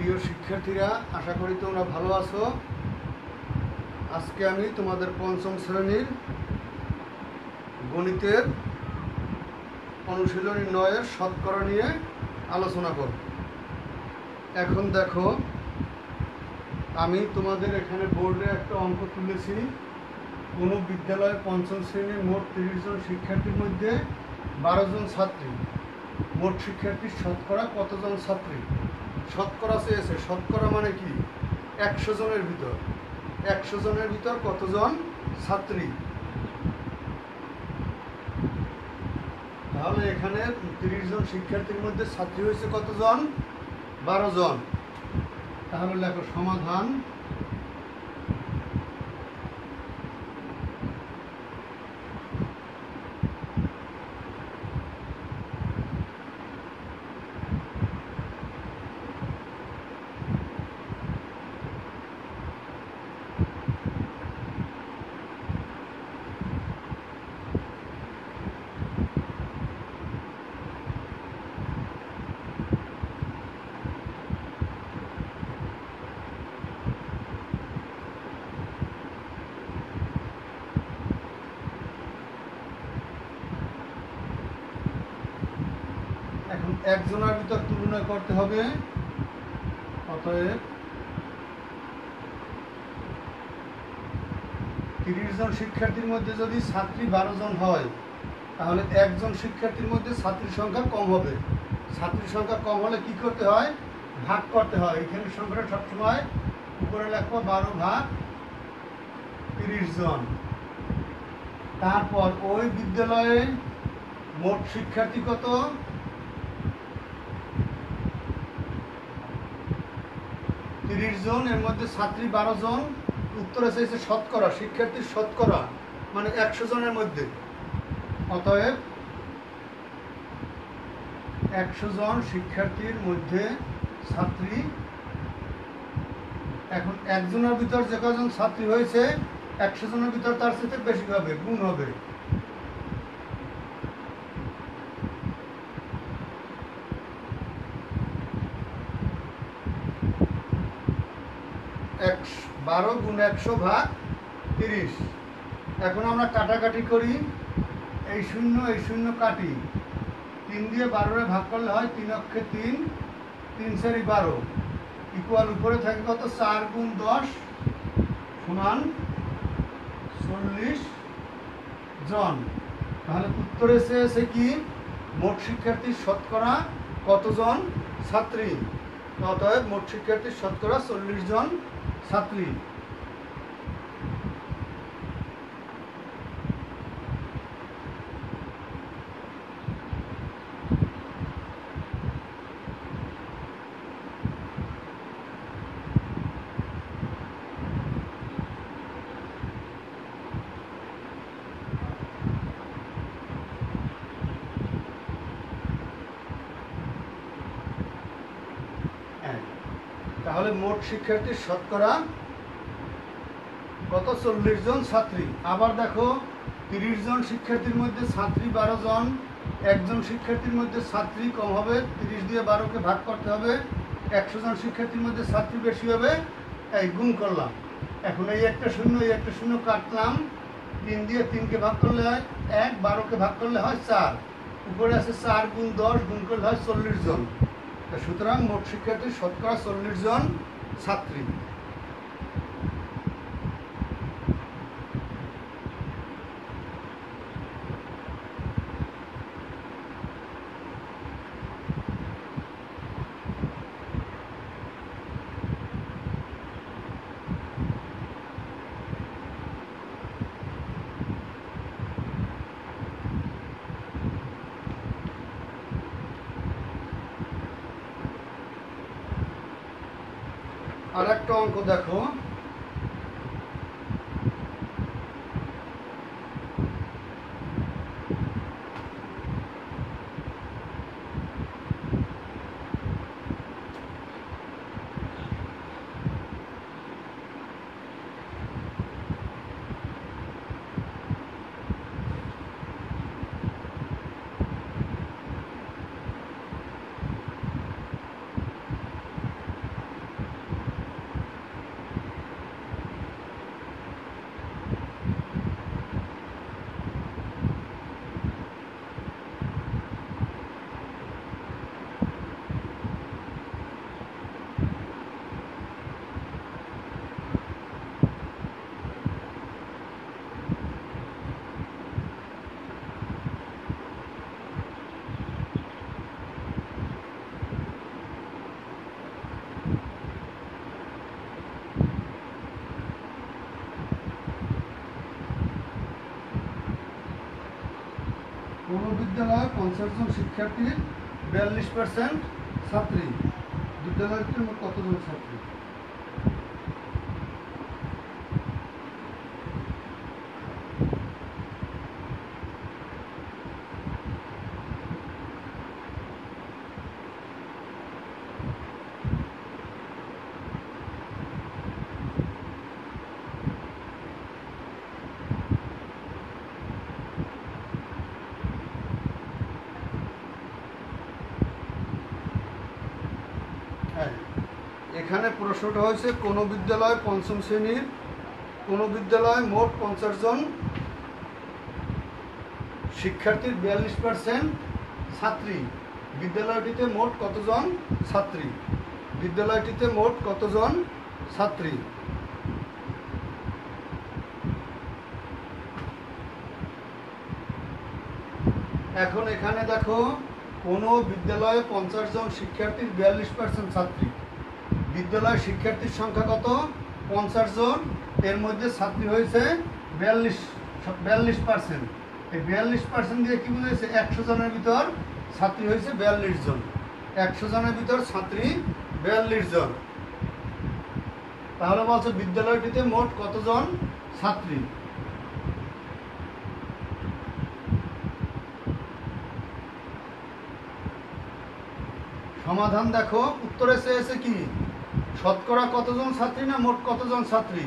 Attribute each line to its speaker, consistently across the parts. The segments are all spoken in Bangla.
Speaker 1: প্রিয় শিক্ষার্থীরা, আশা করি তোমরা ভালো আছো। আজকে আমি তোমাদের পঞ্চম শ্রেণীর গণিতের অনুশীলনী 9-এর শতকরা নিয়ে আলোচনা করব। এখন দেখো, আমি তোমাদের এখানে বোর্ডে একটা অঙ্ক তুলেছি। কোনো বিদ্যালয়ে পঞ্চম শ্রেণীর মোট 30 জন শিক্ষার্থীর মধ্যে 12 জন ছাত্রী। মোট শিক্ষার্থীর শতকরা কতজন ছাত্রী? শতকরা চেয়েছে। শতকরা মানে কি? 100 জনের ভিতর 100 জনের ভিতর কতজন ছাত্রী? তাহলে এখানে 30 জন শিক্ষার্থীর মধ্যে ছাত্রী হয়েছে কতজন? 12 জন। তাহলে লেখো সমাধান। এখন একজনের ভিতর তুলনা করতে হবে। অতএব 30 জন শিক্ষার্থীর মধ্যে যদি ছাত্রী 12 জন হয়, তাহলে একজন শিক্ষার্থীর মধ্যে ছাত্রীর সংখ্যা কম হবে। ছাত্রীর সংখ্যা কম হলে কি করতে হয়? ভাগ করতে হয়। এখানে সংখ্যাটা সবসময় উপরে লেখো 12 ভাগ 30 জন। তারপর ওই বিদ্যালয়ে মোট শিক্ষার্থী কত? 30 জন, এর মধ্যে ছাত্রী 12 জন। উত্তরে চাইছে শতকরা, শিক্ষার্থীর শতকরা মানে 100 জনের মধ্যে। অতএব 100 জন শিক্ষার্থীর মধ্যে ছাত্রী। এখন একজনের ভিতর যে কজন ছাত্রী হয়েছে 100 জনের ভিতর তার সাথে বেশি হবে, গুণ হবে। এক 12 গুণ 100 ভাগ 30। এখন আমরা কাটাকাটি করি। এই শূন্য কাটি। 3 দিয়ে 12 ভাগ করলে হয় 3 অক্ষে 3, 3 4 12 ইকুয়াল উপরে থাকে কত? 4 গুণ 10 সমান 40 জন। তাহলে উত্তরে চেয়েছে কি? মোট শিক্ষার্থীর শতকরা কতজন ছাত্রী? অতএব মোট শিক্ষার্থীর শতকরা 40 জন ছাত্রী। তাহলে মোট শিক্ষার্থীর শতকরা কত? 40 জন ছাত্রী। আবার দেখো, 30 জন শিক্ষার্থীর মধ্যে ছাত্রী 12 জন। একজন শিক্ষার্থীর মধ্যে ছাত্রী কম হবে, 30 দিয়ে 12কে ভাগ করতে হবে। 100 জন শিক্ষার্থীর মধ্যে ছাত্রী বেশি হবে, এই গুণ করলাম। এখন এই একটা শূন্য কাটলাম। 3 দিয়ে 3কে ভাগ করলে হয় 1, 12কে ভাগ করলে হয় 4। উপরে আছে 4 গুণ 10 গুণ করলে হয় 40 জন। সুতরাং মোট শিক্ষার্থীর শতকরা 40 জন ছাত্রী। আর একটা অঙ্ক দেখো। বিদ্যালয়ে 50 জন শিক্ষার্থীর 42% ছাত্রী। বিদ্যালয়টির মোট কতজন ছাত্রী? এখানে প্রশ্নটা হয়েছে কোনো বিদ্যালয় পঞ্চম শ্রেণীর কোনো বিদ্যালয়ে মোট 50 জন শিক্ষার্থীর 42% ছাত্রী। বিদ্যালয়টিতে মোট কতজন ছাত্রী? বিদ্যালয়টিতে মোট কতজন ছাত্রী? এখন এখানে দেখো কোনো বিদ্যালয়ে 50 জন শিক্ষার্থীর 42% ছাত্রী। বিদ্যালয়ের শিক্ষার্থীর সংখ্যা কত? 50 জন, এর মধ্যে ছাত্রী হয়েছে 42%। এই 42% দিয়ে কি বুঝেছে? 100 জনের ভিতর ছাত্রী হয়েছে 42 জন। 100 জনের ভিতর ছাত্রী 42 জন। তাহলে বলছে বিদ্যালয়টিতে মোট কতজন ছাত্রী? সমাধান দেখো, উত্তরে চেয়েছে কি শতকরা কতজন ছাত্রী না মোট কতজন ছাত্রী?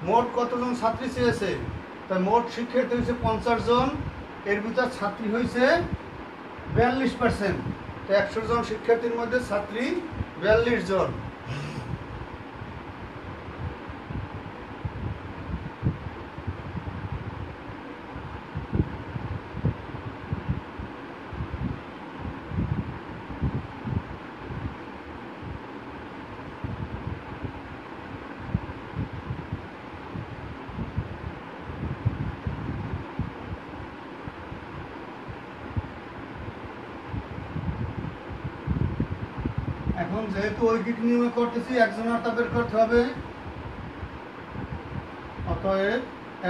Speaker 1: মোট কতজন ছাত্রী চেয়েছে, তাই মোট শিক্ষার্থী হয়েছে 50 জন, এর ভিতর ছাত্রী হয়েছে 42%। তো 100 জন শিক্ষার্থীর মধ্যে ছাত্রী 42 জন। এখন যেহেতু ঐকিক নিয়মে করতেছি, একজনের বের করতে হবে। অতএব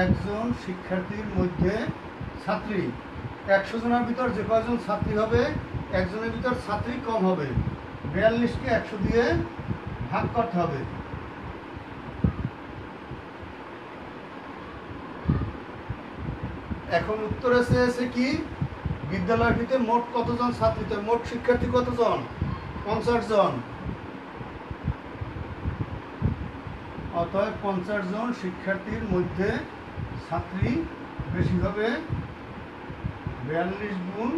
Speaker 1: একজন শিক্ষার্থীর মধ্যে ছাত্রী 100 জনের ভিতর যে কয়জন ছাত্রী হবে, একজনের ভিতর ছাত্রী কম হবে। 42কে 100 দিয়ে ভাগ করতে হবে। এখন উত্তরে চেয়েছে কি বিদ্যালয়টিতে মোট কতজন ছাত্রী? মোট শিক্ষার্থী কতজন? 50 জন। অতএব 50 জন শিক্ষার্থীর মধ্যে ছাত্রী বেশি হবে 42 গুণ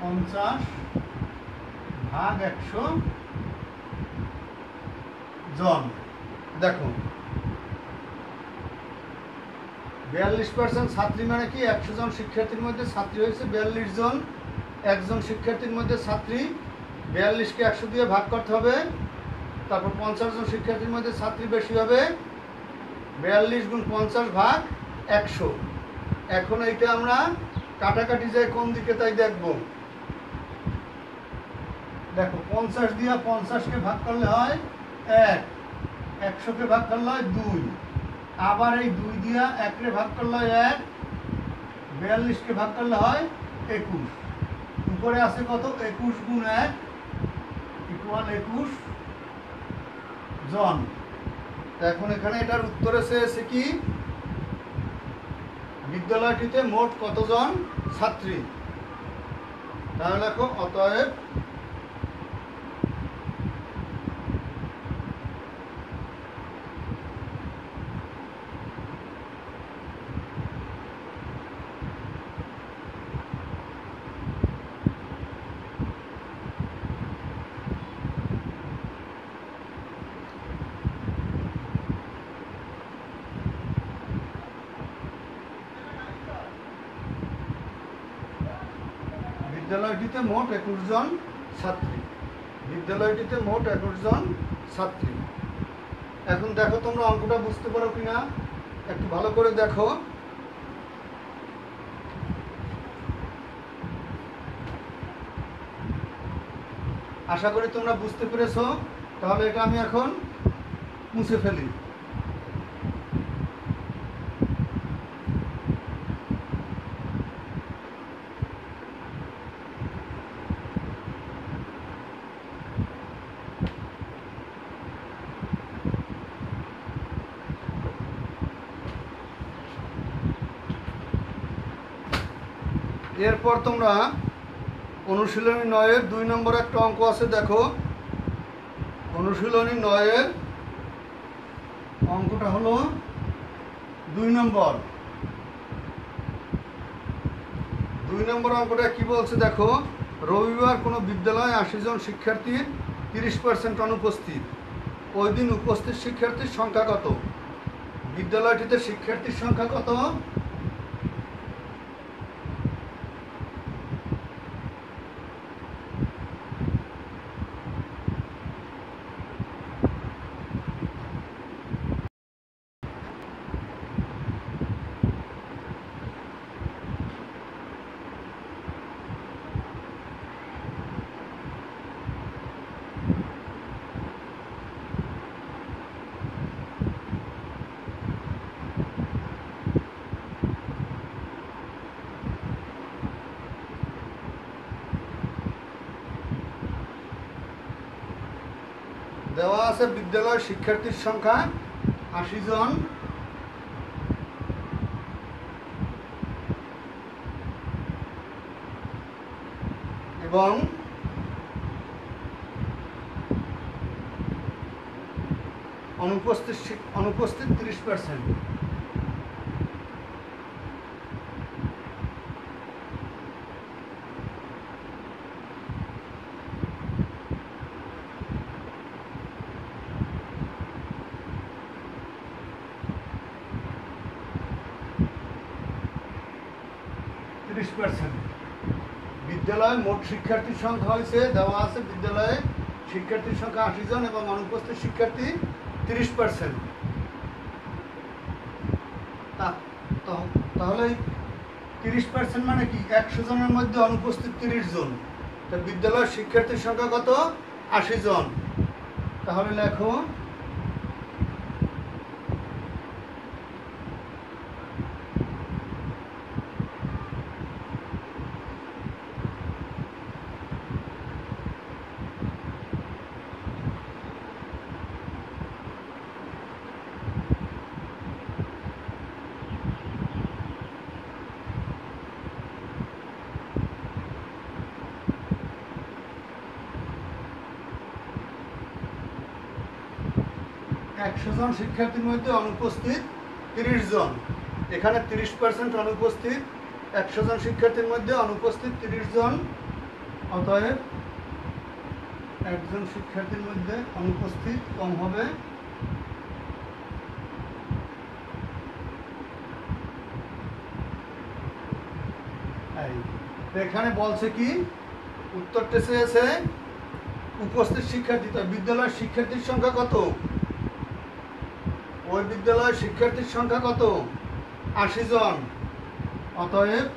Speaker 1: 50 ভাগ 100 জন। দেখো 42% ছাত্রী মানে কি 100 জন শিক্ষার্থীর মধ্যে ছাত্রী হয়েছে 42 জন। একজন শিক্ষার্থীর মধ্যে ছাত্রী 42কে 100 দিয়ে ভাগ করতে হবে। তারপর 50 জন শিক্ষার্থীর মধ্যে ছাত্রী বেশি হবে 42 গুণ 50 ভাগ 100। এখন এইটা আমরা কাটাকাটি যায় কোন দিকে তাই দেখব। দেখো 50 দিয়ে 50কে ভাগ করলে হয় 1, 100কে ভাগ করলে হয় 2, আবার এই 2 দিয়া 1কে ভাগ করলে হয় 1, 42কে ভাগ করলে হয় 21। উপরে আছে কত? 21 গুণ 1 ইকুয়াল 21 জন। এখন এখানে এটার উত্তরে চেয়েছে কি বিদ্যালয়টিতে মোট কতজন ছাত্রী? তাহলে দেখো অতএব বিদ্যালয়টিতে মোট 21 জন ছাত্রী। বিদ্যালয়টিতে মোট 21 জন ছাত্রী। এখন দেখো তোমরা অঙ্কটা বুঝতে পারো কিনা একটু ভালো করে দেখো। আশা করি তোমরা বুঝতে পেরেছো। তাহলে এটা আমি এখন মুছে ফেলি। এরপর তোমরা অনুশীলনী 9-এর 2 নম্বর একটা অঙ্ক আছে, দেখো। অনুশীলনী 9-এর অঙ্কটা হলো 2 নম্বর। 2 নম্বর অঙ্কটা কি বলছে দেখো। রবিবার কোনো বিদ্যালয়ে 80 জন শিক্ষার্থীর 30% অনুপস্থিত। ওই দিন উপস্থিত শিক্ষার্থীর সংখ্যা কত? বিদ্যালয়টিতে শিক্ষার্থীর সংখ্যা কত? দেওয়া আছে বিদ্যালয়ের শিক্ষার্থীর সংখ্যা 80 জন, এবং অনুপস্থিত 30%। বিদ্যালয়ে মোট শিক্ষার্থীর সংখ্যা হয়েছে, দেওয়া আছে বিদ্যালয়ে শিক্ষার্থীর সংখ্যা 80 জন এবং অনুপস্থিত শিক্ষার্থী 30%। তাহলে 30% মানে কি? 100 জনের মধ্যে অনুপস্থিত 30 জন। তা বিদ্যালয়ের শিক্ষার্থীর সংখ্যা কত? 80 জন। তাহলে লেখো একশো জন শিক্ষার্থীর মধ্যে অনুপস্থিত 30 জন। এখানে 30% অনুপস্থিত। 100 জন শিক্ষার্থীর মধ্যে অনুপস্থিত 30 জন। অতএব একজন শিক্ষার্থীর মধ্যে অনুপস্থিত কম হবে। এখানে বলছে কি, উত্তরটা চেয়েছে উপস্থিত শিক্ষার্থী। তো বিদ্যালয়ের শিক্ষার্থীর সংখ্যা কত? ওই বিদ্যালয়ের শিক্ষার্থীর সংখ্যা কত? 80 জন। অতএব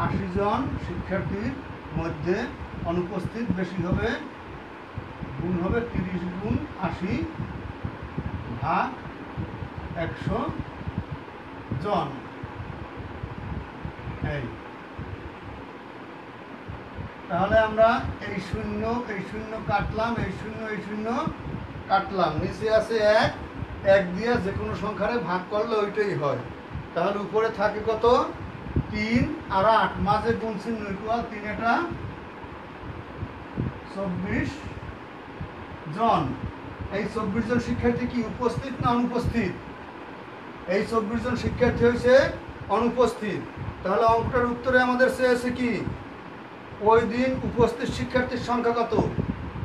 Speaker 1: 80 জন শিক্ষার্থীর মধ্যে অনুপস্থিত বেশি হবে, গুণ হবে 30 গুণ 80 ভাগ 100 জন। তাহলে আমরা এই শূন্য কাটলাম, এই শূন্য কাটলাম, নিচে আছে 1 দিয়ে যে কোনো সংখ্যারে ভাগ করলে ওইটাই হয়। তাহলে উপরে থাকে কত? 3 আর 8, মাঝে গুণ চিহ্ন ইকুয়াল 3 এটা 24 জন। এই 24 জন শিক্ষার্থী কি উপস্থিত না অনুপস্থিত? এই 24 জন শিক্ষার্থী হয়েছে অনুপস্থিত। তাহলে অঙ্কটার উত্তরে আমাদের চেয়েছে কি, ওই দিন উপস্থিত শিক্ষার্থীর সংখ্যা কত?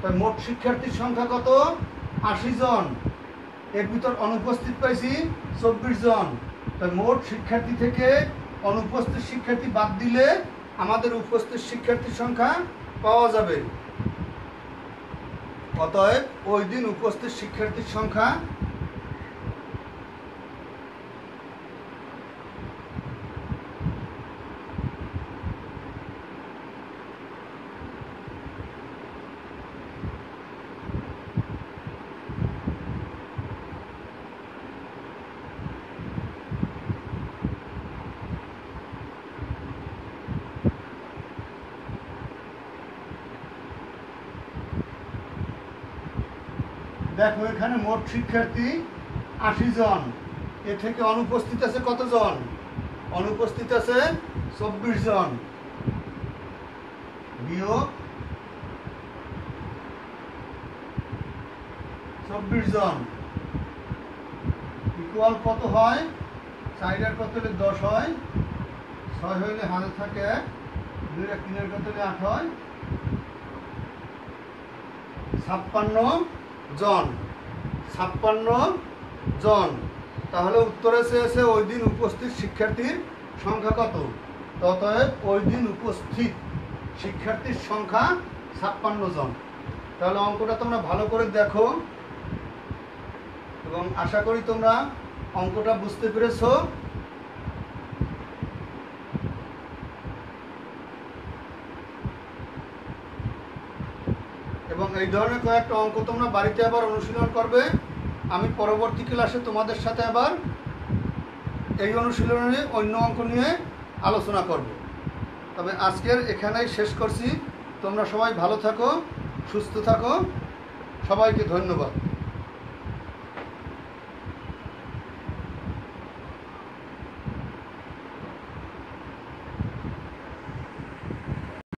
Speaker 1: তাই মোট শিক্ষার্থীর সংখ্যা কত? 80 জন। এর ভিতর অনুপস্থিত পাইছি 24 জন। তাই মোট শিক্ষার্থী থেকে অনুপস্থিত শিক্ষার্থী বাদ দিলে আমাদের উপস্থিত শিক্ষার্থীর সংখ্যা পাওয়া যাবে। অতএব ওই দিন উপস্থিত শিক্ষার্থীর সংখ্যা দেখো, এখানে মোট শিক্ষার্থী 80 জন। এ থেকে অনুপস্থিত আছে কতজন? অনুপস্থিত আছে 24 জন বিয়োগ 24 জন ইকুয়াল কত হয়? 4 আর কত হলে 10 হয়, 6 হইলে হাতে থাকে 2 আর 3 এর কত হলে 8 হয়, 56 জন। 56 জন। তাহলে উত্তরে চেয়েছে ওই দিন উপস্থিত শিক্ষার্থীর সংখ্যা কত? অতএব ওই দিন উপস্থিত শিক্ষার্থীর সংখ্যা 56 জন। তাহলে অঙ্কটা তোমরা ভালো করে দেখো এবং আশা করি তোমরা অঙ্কটা বুঝতে পেরেছো। এবং এই ধরনের কয়েকটা অঙ্ক তোমরা বাড়িতে আবার অনুশীলন করবে। আমি পরবর্তী ক্লাসে তোমাদের সাথে আবার এই অনুশীলনে অন্য অঙ্ক নিয়ে আলোচনা করব। তবে আজকের এখানেই শেষ করছি। তোমরা সবাই ভালো থাকো, সুস্থ থাকো। সবাইকে ধন্যবাদ।